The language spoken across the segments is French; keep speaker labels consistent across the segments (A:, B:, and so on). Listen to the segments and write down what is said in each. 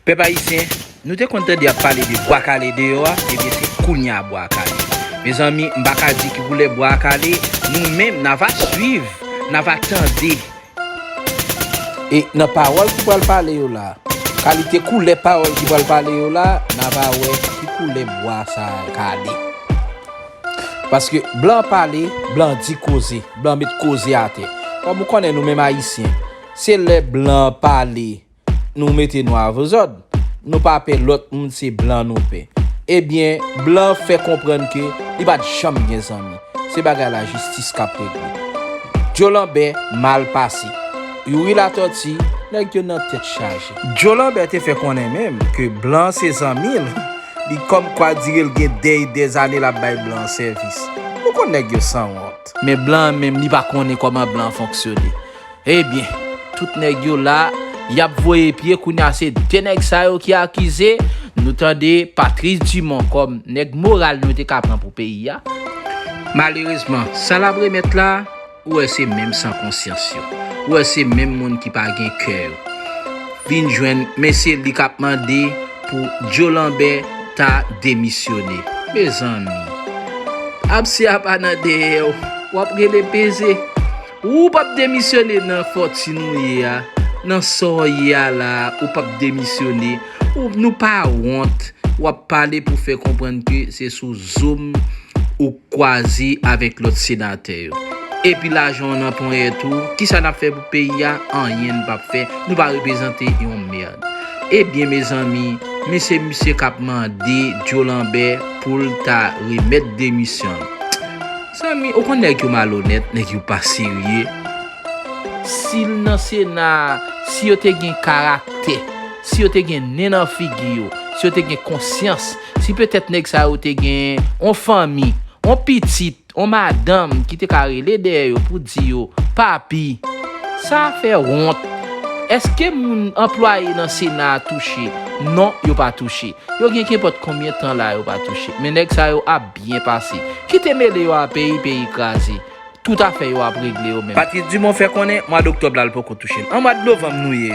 A: Peuple haïtien, nous te content de parler de bois calé dehors, et bien c'est Kounia bois calé. Mes amis, m'baka dit qui voulait bois calé, nous-mêmes n'a va suivre, n'a va tendre. Et nos paroles qui veulent parler là, qualité coule les paroles qui veulent parler là, n'a va ouais qui coule bois ça calé. Parce que blanc parler, blanc dit causer, blanc met causer à terre. Comme vous connaissez nous-mêmes haïtiens, c'est les blancs parler, nous mettez noir vous autres. Nous pas appeler l'autre monde c'est blanc nous paie. Eh bien, blanc fait comprendre que il pas de chambre bien amis. C'est bagarre la justice qu'a réglé. Jolambert mal passé. Yuri la torti, nèg yo nan tête chargée. Jolambert te fait connaître même que blanc c'est amis. Il comme quoi dire il gen des années la bail blanc service. Nous connaît yo sans honte. Mais blanc même li pas connaît comment blanc fonctionne. Eh bien, tout nèg yo là y a voyé pied kounya c'est deux nèg sa yo qui accusé nous tande Patrice Dumont comme nèg moral nous te ka prend pour pays ya. Malheureusement, ça la remettre là ou c'est même sans conscience ou c'est même monde qui pas gen cœur. Vinn joindre monsieur li k'ap mandé pour Jolambert ta démissionné. Mes amis, absi a pas nan de ou après les baiser ou pas démissionner dans fortune ya. Nan so ya là ou pas démissionner ou nous pas honte ou parler pour faire comprendre que c'est sous Zoom ou croisé avec l'autre sénateur et puis l'argent on prend et tout qui ça n'a fait pour pays a rien pas fait nous pas représenter une merde. Eh bien mes amis, monsieur cap mandé Jolambert pour ta remettre démission. Sami, on connaît que malhonnête, n'est que pas sérieux. S'il nan Sénat, si yo te gen caractère, si yo te gen nan figure, si yo te gen conscience, si peut-être nèg sa yo te gen on famille, on petite, on madame qui te carrelé derrière pour dire yo, papi, ça fait honte. Est-ce que mon employé dans Sénat touché? Non, yo pas touché. Yo gen qu'importe combien de temps là yo pas touché. Mais nèg sa yo a bien passé. Qui te mêlé yo a pays écrasé. Tout à fait, yo a réglé au même. Patrice Dumont fait connaître mois d'octobre là pour toucher. En mois de novembre nous oui.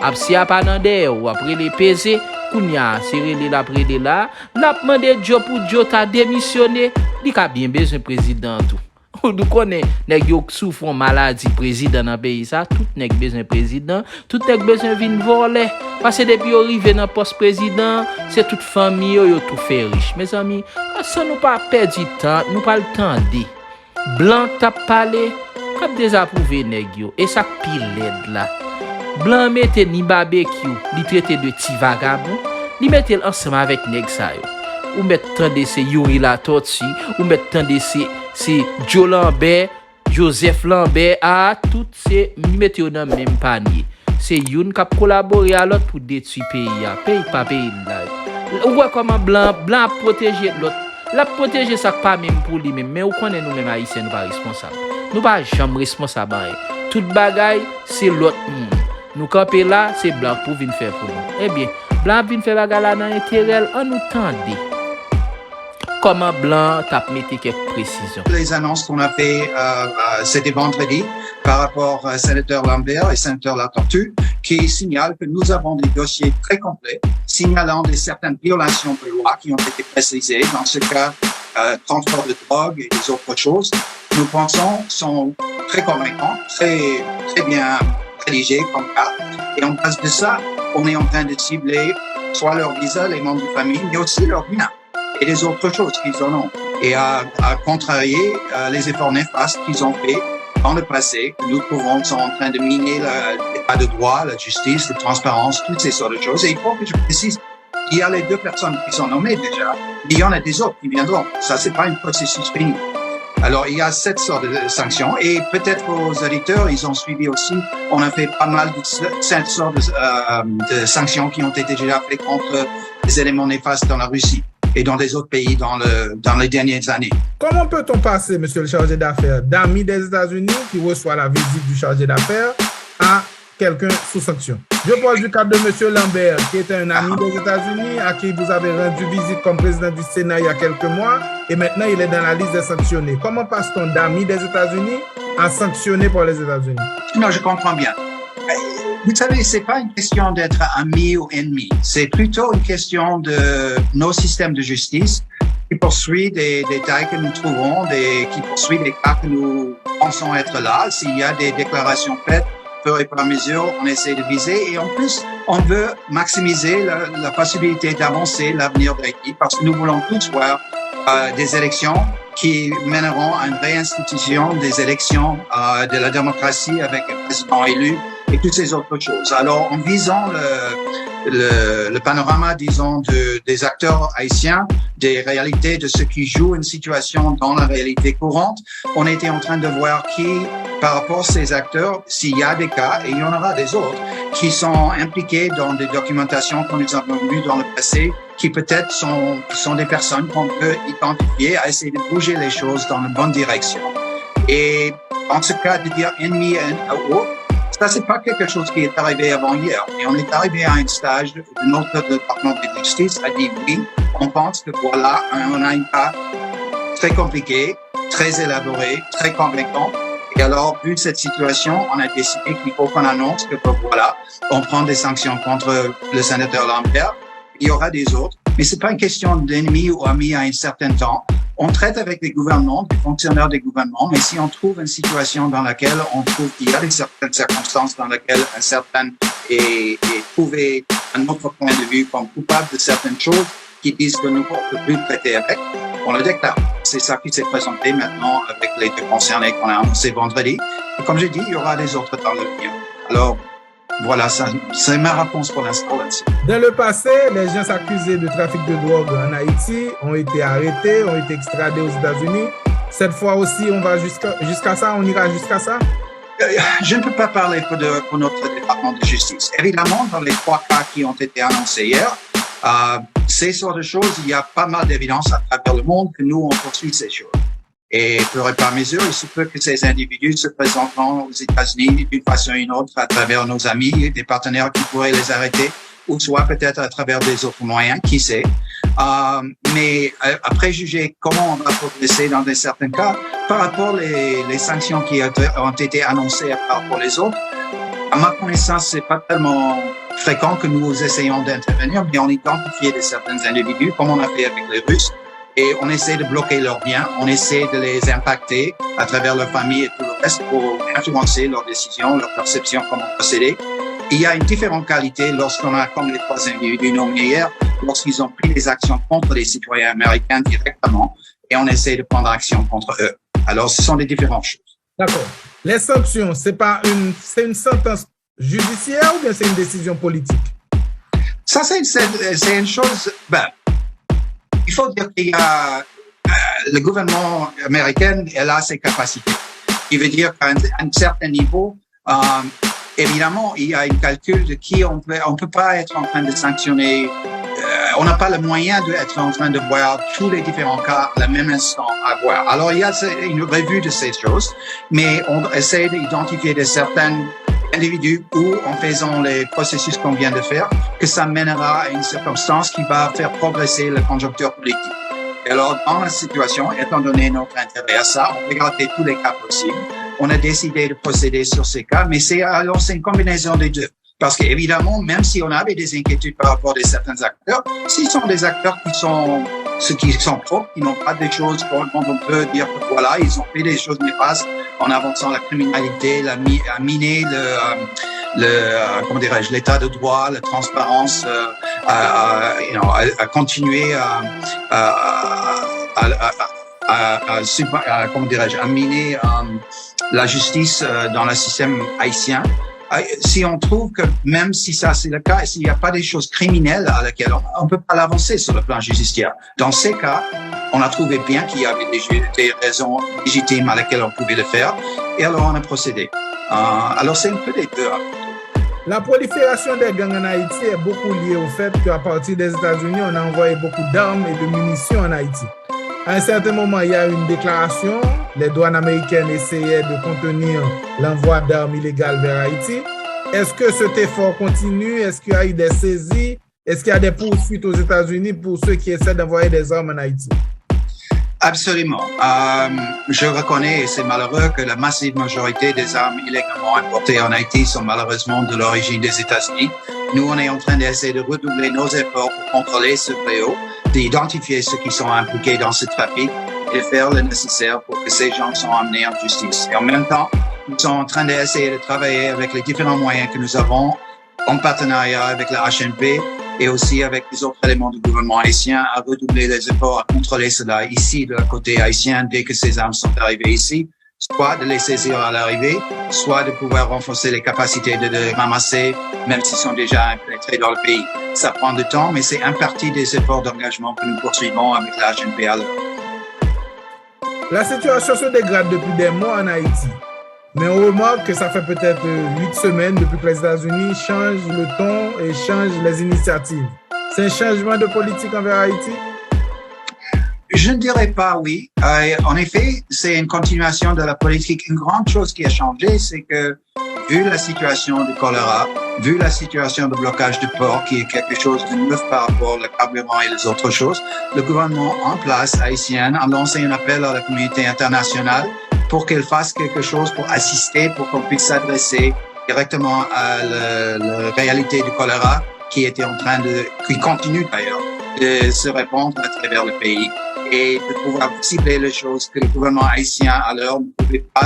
A: Absi a pas nan de ou après les PC, kounya serré la prélé là, l'a demandé Joe pour Joe ta démissionné, li ka bien besoin président tout. Nous connaît nèg yo souffrent maladie président dans pays ça, tout nèg besoin président, tout nèg besoin vinn voler parce que depuis arrivé dans poste président, c'est toute famille yo tout fait riche. Mes amis, ça nous pas perdre du temps, nous pas le temps de Blanc t'a parlé, k'ap désapprouvé nèg yo et ça pile l'aide là. Blanc mette ni barbecue, li traité de ti vagabond, li mette ensemble avec nèg sa yo. Ou mette tande c'est Yuri la torti, ou mette tande c'est Jolambert, Joseph Lambert, tout c'est mette yo dans même panier. C'est youn k'ap collaborer à l'autre pour détruire pays a. Pays pas pays là. Ou voit comment blanc protéger l'autre. La protéger ça pas même pour lui même mais on connaît nous même haïtiens nous pas responsables. Nous pas jamais responsables. Toute bagaille c'est l'autre monde. Nous camper là c'est blanc pour venir faire pour nous. Eh bien, blanc vient faire bagaille là dans intérêt en nous tendre. Comment blanc t'a mis quelques précisions.
B: Les annonces qu'on a fait c'était vendredi par rapport à sénateur Lambert et sénateur Latortue qui signale que nous avons des dossiers très complets signalant certaines violations de loi qui ont été précisées dans ce cas transport de drogue et des autres choses. Nous pensons sont très convaincants, très bien rédigés comme cas et en base de ça, on est en train de cibler soit leur visa, les membres de famille, mais aussi leur bien et les autres choses qu'ils en ont et à contrarier les efforts néfastes qu'ils ont fait dans le passé, que nous trouvons sont en train de miner l'état de droit, la justice, la transparence, toutes ces sortes de choses. Et il faut que je précise qu'il y a les deux personnes qui sont nommées déjà. Il y en a des autres qui viendront. Ça, c'est pas un processus fini. Alors, il y a cette sorte de sanctions. Et peut-être aux auditeurs, ils ont suivi aussi. On a fait pas mal de cette sorte de sanctions qui ont été déjà faites contre les éléments néfastes dans la Russie et dans des autres pays dans les dernières années.
C: Comment peut-on passer, monsieur le chargé d'affaires, d'ami des États-Unis qui reçoit la visite du chargé d'affaires à quelqu'un sous sanction? Je parle du cas de monsieur Lambert, qui était un ami des États-Unis, à qui vous avez rendu visite comme président du Sénat il y a quelques mois, et maintenant il est dans la liste des sanctionnés. Comment passe-t-on d'ami des États-Unis à sanctionné par les États-Unis?
B: Non, je comprends bien. Vous savez, c'est pas une question d'être ami ou ennemi. C'est plutôt une question de nos systèmes de justice qui poursuivent des détails que nous trouvons, qui poursuivent des cas que nous pensons être là. S'il y a des déclarations faites, fur et à mesure, on essaie de viser. Et en plus, on veut maximiser la possibilité d'avancer l'avenir d'Haïti parce que nous voulons tous voir des élections qui mèneront à une réinstitution des élections de la démocratie avec un président élu et toutes ces autres choses. Alors, en visant le panorama, disons, des acteurs haïtiens, des réalités de ceux qui jouent une situation dans la réalité courante, on était en train de voir qui, par rapport à ces acteurs, s'il y a des cas, et il y en aura des autres, qui sont impliqués dans des documentations que nous avons vues dans le passé, qui peut-être sont des personnes qu'on peut identifier à essayer de bouger les choses dans la bonne direction. Et en ce cas, de dire ennemi ou autre, ça, c'est pas quelque chose qui est arrivé avant hier. Et on est arrivé à un stage où notre département de justice a dit oui, on pense que voilà, on a un cas très compliqué, très élaboré, très convaincant. Et alors, vu cette situation, on a décidé qu'il faut qu'on annonce que voilà, on prend des sanctions contre le sénateur Lambert. Il y aura des autres, mais c'est pas une question d'ennemi ou ami à un certain temps. On traite avec les gouvernements, des fonctionnaires des gouvernements, mais si on trouve une situation dans laquelle on trouve qu'il y a certaines circonstances dans lesquelles un certain est trouvé à notre point de vue comme coupable de certaines choses qui disent que nous ne pouvons plus traiter avec, on le déclare. C'est ça qui s'est présenté maintenant avec les deux concernés qu'on a annoncé vendredi. Et comme j'ai dit, il y aura des autres dans l'avenir. Alors, voilà, c'est ma réponse pour l'instant là-dessus.
C: Dans le passé, les gens accusés de trafic de drogue en Haïti ont été arrêtés, ont été extradés aux États-Unis. Cette fois aussi, on va jusqu'à ça, on ira jusqu'à ça?
B: Je ne peux pas parler pour notre département de justice. Évidemment, dans les 3 cas qui ont été annoncés hier, ces sortes de choses, il y a pas mal d'évidence à travers le monde que nous, on poursuit ces choses. Et fur et à mesure, il se peut que ces individus se présenteront aux États-Unis d'une façon ou d'une autre à travers nos amis, des partenaires qui pourraient les arrêter, ou soit peut-être à travers des autres moyens, qui sait. Mais après juger comment on va progresser dans certains cas, par rapport les sanctions qui ont été annoncées par rapport aux autres, à ma connaissance, c'est pas tellement fréquent que nous essayons d'intervenir, mais on identifie certains individus, comme on a fait avec les Russes, et on essaie de bloquer leurs biens, on essaie de les impacter à travers leur famille et tout le reste pour influencer leurs décisions, leur perception, comment procéder. Il y a une différente qualité lorsqu'on a, comme les 3 individus nommés hier, lorsqu'ils ont pris des actions contre les citoyens américains directement, et on essaie de prendre action contre eux. Alors, ce sont des différentes choses.
C: D'accord. Les sanctions, c'est une sentence judiciaire ou bien c'est une décision politique?
B: Ça, c'est une chose, il faut dire qu'il y a, le gouvernement américain, elle a ses capacités. Il veut dire qu'à un certain niveau, évidemment, il y a un calcul de qui on peut pas être en train de sanctionner. On n'a pas le moyen d'être en train de voir tous les différents cas à la même instant à voir. Alors, il y a une revue de ces choses, mais on essaie d'identifier certains individus où, en faisant les processus qu'on vient de faire, que ça mènera à une circonstance qui va faire progresser la conjoncture politique. Et alors, dans la situation, étant donné notre intérêt à ça, on regardait tous les cas possibles. On a décidé de procéder sur ces cas, mais c'est une combinaison des deux. Parce qu'évidemment, même si on avait des inquiétudes par rapport à certains acteurs, s'ils sont des acteurs qui sont propres, qui n'ont pas des choses dont on peut dire que voilà, ils ont fait des choses néfastes en avançant la criminalité, à miner comment dirais-je, l'état de droit, la transparence, à continuer comment dirais-je, à miner la justice dans le système haïtien. Si on trouve que même si ça c'est le cas, s'il n'y a pas des choses criminelles à laquelle on peut pas l'avancer sur le plan judiciaire. Dans ces cas, on a trouvé bien qu'il y avait des raisons légitimes à laquelle on pouvait le faire, et alors on a procédé. Alors c'est un peu des deux.
C: La prolifération des gangs en Haïti est beaucoup liée au fait qu'à partir des États-Unis, on a envoyé beaucoup d'armes et de munitions en Haïti. À un certain moment, il y a eu une déclaration. Les douanes américaines essayaient de contenir l'envoi d'armes illégales vers Haïti. Est-ce que cet effort continue? Est-ce qu'il y a eu des saisies? Est-ce qu'il y a des poursuites aux États-Unis pour ceux qui essaient d'envoyer des armes en Haïti?
B: Absolument. Je reconnais, et c'est malheureux, que la massive majorité des armes illégalement importées en Haïti sont malheureusement de l'origine des États-Unis. Nous, on est en train d'essayer de redoubler nos efforts pour contrôler ce fléau, d'identifier ceux qui sont impliqués dans ce trafic et de faire le nécessaire pour que ces gens soient amenés en justice. Et en même temps, nous sommes en train d'essayer de travailler avec les différents moyens que nous avons en partenariat avec la HNP et aussi avec les autres éléments du gouvernement haïtien à redoubler les efforts à contrôler cela ici de la côté haïtien dès que ces armes sont arrivées ici, soit de les saisir à l'arrivée, soit de pouvoir renforcer les capacités de les ramasser même s'ils sont déjà pénétrés dans le pays. Ça prend du temps, mais c'est une partie des efforts d'engagement que nous poursuivons avec la HNP à l'heure.
C: La situation se dégrade depuis des mois en Haïti. Mais on remarque que ça fait peut-être 8 semaines depuis que les États-Unis changent le ton et changent les initiatives. C'est un changement de politique envers Haïti?
B: Je ne dirais pas oui. En effet, c'est une continuation de la politique. Une grande chose qui a changé, c'est que vu la situation du choléra, vu la situation de blocage du port, qui est quelque chose de neuf par rapport au carburant et les autres choses, le gouvernement en place haïtien a lancé un appel à la communauté internationale pour qu'elle fasse quelque chose pour assister, pour qu'on puisse s'adresser directement à la réalité du choléra qui continue d'ailleurs de se répandre à travers le pays et de pouvoir cibler les choses que le gouvernement haïtien alors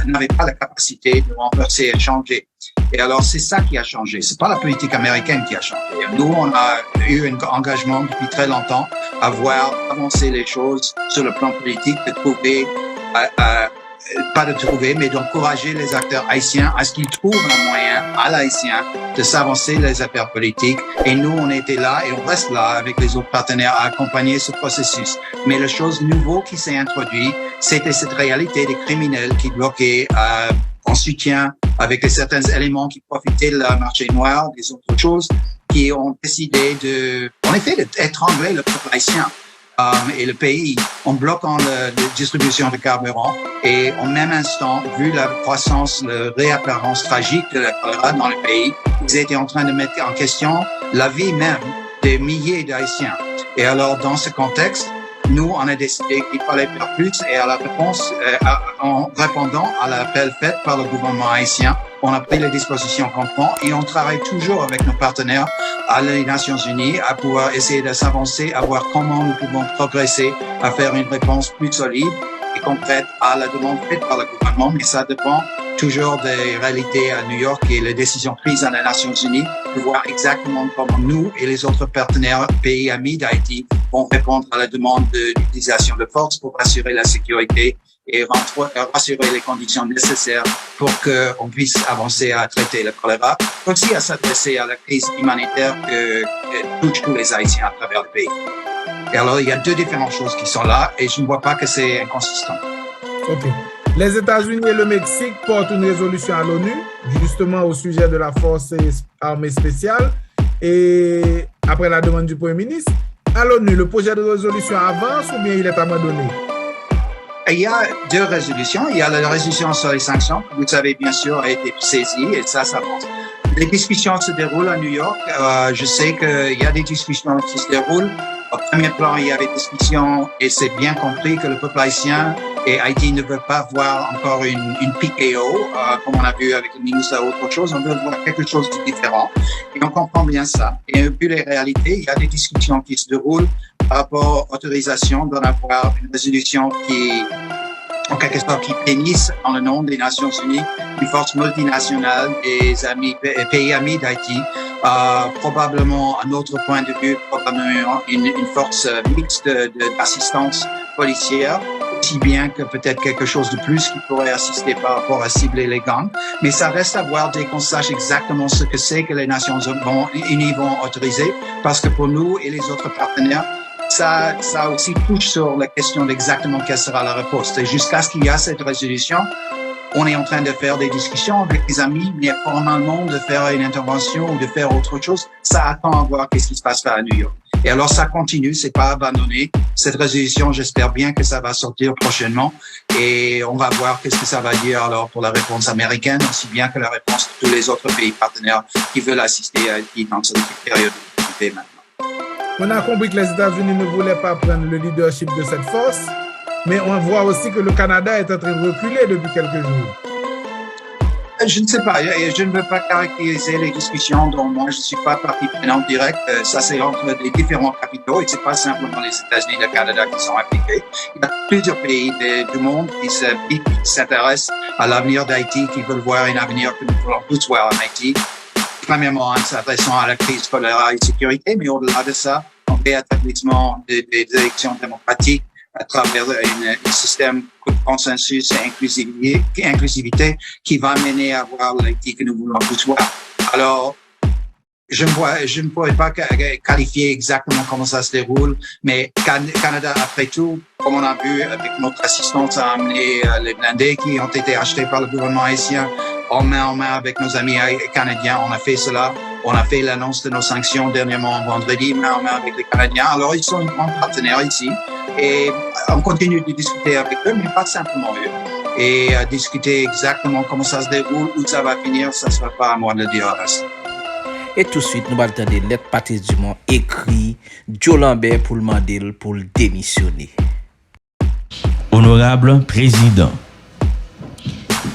B: n'avait pas la capacité de renverser et changer. Et alors c'est ça qui a changé. C'est pas la politique américaine qui a changé. Nous on a eu un engagement depuis très longtemps à voir avancer les choses sur le plan politique, de trouver mais d'encourager les acteurs haïtiens à ce qu'ils trouvent un moyen à l'haïtien de s'avancer les affaires politiques. Et nous, on était là et on reste là avec les autres partenaires à accompagner ce processus. Mais la chose nouvelle qui s'est introduite, c'était cette réalité des criminels qui bloquaient en soutien avec certains éléments qui profitaient de la marché noir, des autres choses, qui ont décidé d'étrangler le peuple haïtien. Et le pays en bloquant la distribution de carburant et en même instant, vu la croissance, la réapparence tragique de la choléra dans le pays, ils étaient en train de mettre en question la vie même des milliers d'Haïtiens. Et alors, dans ce contexte, nous, on a décidé qu'il fallait faire plus et à la réponse, en répondant à l'appel fait par le gouvernement haïtien, on a pris les dispositions qu'on prend et on travaille toujours avec nos partenaires à les Nations Unies à pouvoir essayer de s'avancer, à voir comment nous pouvons progresser, à faire une réponse plus solide et concrète à la demande faite par le gouvernement. Mais ça dépend toujours des réalités à New York et les décisions prises à les Nations Unies de voir exactement comment nous et les autres partenaires, pays amis d'Haïti vont répondre à la demande d'utilisation de force pour assurer la sécurité et rassurer les conditions nécessaires pour qu'on puisse avancer à traiter le choléra, aussi à s'adresser à la crise humanitaire que touche tous les Haïtiens à travers le pays. Et alors, il y a deux différentes choses qui sont là et je ne vois pas que c'est inconsistant.
C: OK. Les États-Unis et le Mexique portent une résolution à l'ONU, justement au sujet de la force armée spéciale. Et après la demande du Premier ministre, à l'ONU, le projet de résolution avance ou bien il est abandonné?
B: Il y a deux résolutions. Il y a la résolution sur les sanctions, que vous savez bien sûr a été saisie et ça avance. Les discussions se déroulent à New York. Je sais qu'il y a des discussions qui se déroulent. Au premier plan, il y avait des discussions et c'est bien compris que le peuple haïtien et Haïti ne veut pas voir encore une PKO, comme on a vu avec le ministre ou autre chose. On veut voir quelque chose de différent. Et on comprend bien ça. Et vu les réalités, il y a des discussions qui se déroulent par rapport à l'autorisation d'en avoir une résolution qui, en quelque sorte, qui bénisse en le nom des Nations Unies une force multinationale des pays amis d'Haïti, probablement, à notre point de vue, probablement une force mixte d'assistance policière, aussi bien que peut-être quelque chose de plus qui pourrait assister par rapport à cibler les gangs. Mais ça reste à voir dès qu'on sache exactement ce que c'est que les Nations Unies vont autoriser, parce que pour nous et les autres partenaires, ça aussi touche sur la question d'exactement quelle sera la réponse. Et jusqu'à ce qu'il y ait cette résolution, on est en train de faire des discussions avec les amis, mais formellement de faire une intervention ou de faire autre chose, ça attend à voir qu'est-ce qui se passera à New York. Et alors ça continue, c'est pas abandonné. Cette résolution, j'espère bien que ça va sortir prochainement et on va voir qu'est-ce que ça va dire alors pour la réponse américaine, aussi bien que la réponse de tous les autres pays partenaires qui veulent assister à Haïti dans cette période de difficulté maintenant.
C: On a compris que les États-Unis ne voulaient pas prendre le leadership de cette force. mais on voit aussi que le Canada est en train de reculer depuis quelques jours.
B: Je ne sais pas, je ne veux pas caractériser les discussions dont moi je ne suis pas partie prenante directe. Ça, c'est entre les différents capitaux et c'est pas simplement les États-Unis et le Canada qui sont impliqués. Il y a plusieurs pays du monde qui s'intéressent à l'avenir d'Haïti, qui veulent voir un avenir que nous voulons tous voir en Haïti. Premièrement, en s'adressant à la crise choléra et sécurité, mais au-delà de ça, en rétablissement des élections démocratiques à travers un système de consensus et inclusivité qui va mener à voir l'Haïti que nous voulons tous voir. Alors, je ne pourrais pas qualifier exactement comment ça se déroule, mais Canada, après tout, comme on a vu avec notre assistance, a amené les blindés qui ont été achetés par le gouvernement haïtien en main avec nos amis canadiens. On a fait cela. On a fait l'annonce de nos sanctions dernièrement vendredi, main en main avec les Canadiens. Alors, ils sont un grand partenaire ici. Et on continue de discuter avec eux, mais pas simplement eux. Et discuter exactement comment ça se déroule, où ça va finir, ça ne sera pas à moi de le dire à l'instant.
A: Et tout de suite, nous allons entendre lettre Patrice Dumont écrit Joe Lambert pour le demander pour le démissionner.
D: Honorable Président,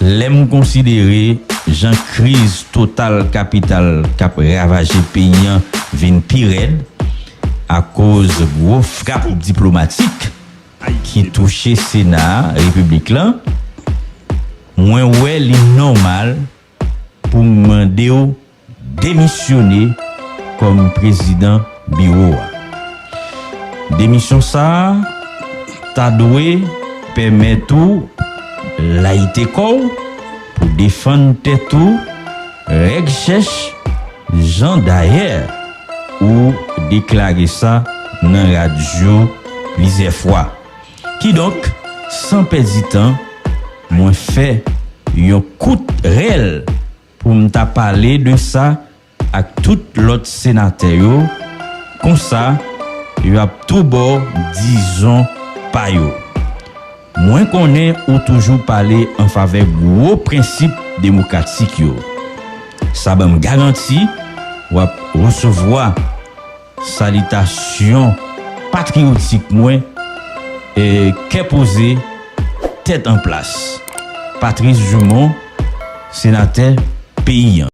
D: l'aime considérer Jean crise totale capitale cap ravagé pays vin pire à cause gros frappe diplomatique qui touchait Sénat République là. Moins ouais li normal pour demander démissionner comme président bureau. Démission ça t'a doué permettre tout laïté pour défendre tout règle cherche Jean d'ailleurs ou déclarer ça dans radio plusieurs fois qui donc sans perdre de temps moi fait un coup réel pour me parler de ça à tout l'autre sénateur comme ça il y a tout bord disons pas yo moins qu'on est ou toujours parler en faveur gros principe démocratique yo ça me garantit ou recevoir salutation patriotique moins et qu'est posé tête en place Patrice Dumont sénateur paysan.